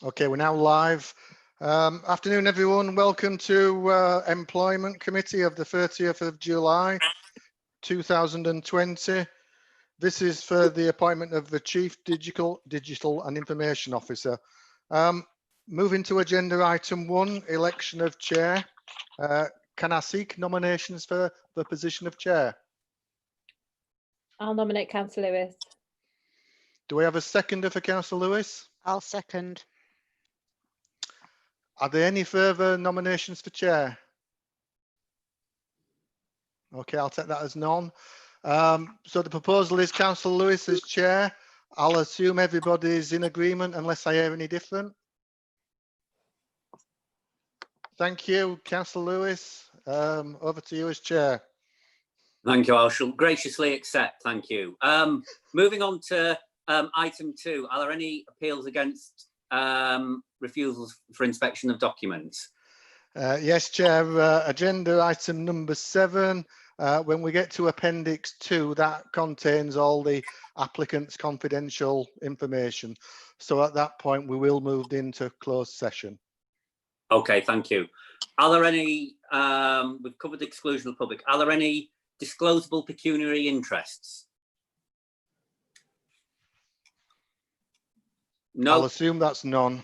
Okay, we're now live. Afternoon, everyone. Welcome to Employment Committee of the 30th of July, 2020. This is for the appointment of the Chief Digital and Information Officer. Moving to agenda item 1, election of chair. Can I seek nominations for the position of chair? I'll nominate Councillor Lewis. Do we have a seconder for Councillor Lewis? I'll second. Are there any further nominations for chair? Okay, I'll take that as none. So the proposal is Councillor Lewis as chair. I'll assume everybody's in agreement unless I hear any different. Thank you, Councillor Lewis. Over to you as chair. Thank you. I shall graciously accept. Thank you. Moving on to item 2. Are there any appeals against refusals for inspection of documents? Yes, Chair. Agenda item number 7. When we get to Appendix 2, that contains all the applicant's confidential information. So at that point, we will move into closed session. Okay, thank you. Are there any, we've covered the exclusion of the public, are there any disclosable pecuniary interests? No. I'll assume that's none.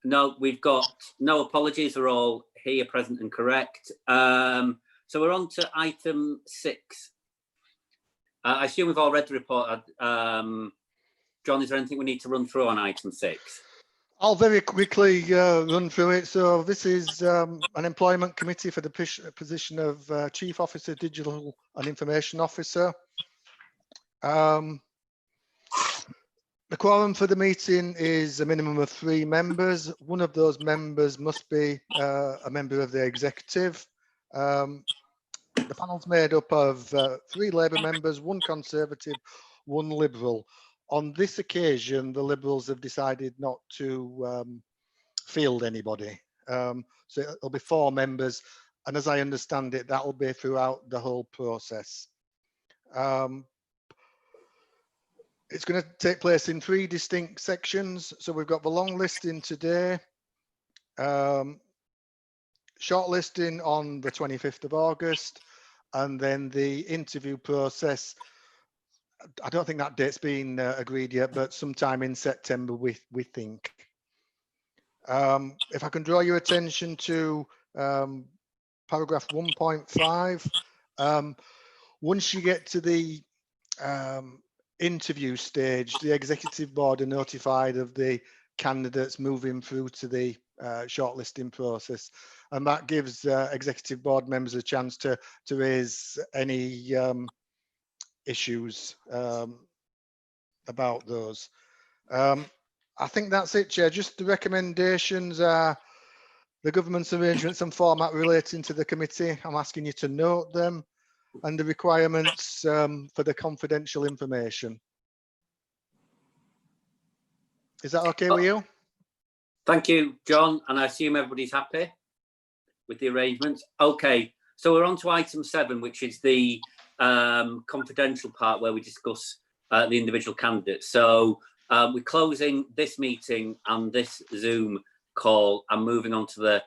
No, we've got no apologies, are all here, present and correct. So we're on to item 6. I assume we've all read the report. John, is there anything we need to run through on item 6? I'll very quickly run through it. So this is an employment committee for the position of Chief Officer, Digital and Information Officer. The quorum for the meeting is a minimum of 3 members. One of those members must be a member of the executive. The panel's made up of 3 Labour members, 1 Conservative, 1 Liberal. On this occasion, the Liberals have decided not to field anybody. So it'll be 4 members. And as I understand it, that'll be throughout the whole process. It's going to take place in 3 distinct sections. So we've got the long listing today, shortlisting on the 25th of August, and then the interview process. I don't think that date's been agreed yet, but sometime in September, we think. If I can draw your attention to paragraph 1.5, once you get to the interview stage, the executive board are notified of the candidates moving through to the shortlisting process, and that gives executive board members a chance to raise any issues about those. I think that's it, Chair. Just the recommendations are the government's arrangements and format relating to the committee. I'm asking you to note them, and the requirements for the confidential information. Is that okay with you? Thank you, John. And I assume everybody's happy with the arrangements. Okay, so we're on to item 7, which is the confidential part where we discuss the individual candidates. So we're closing this meeting and this Zoom call and moving on to the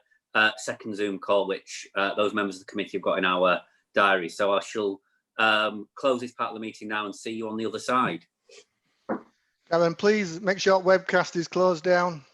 second Zoom call, which those members of the committee have got in our diary. So I shall close this part of the meeting now and see you on the other side. Karen, please make sure webcast is closed down.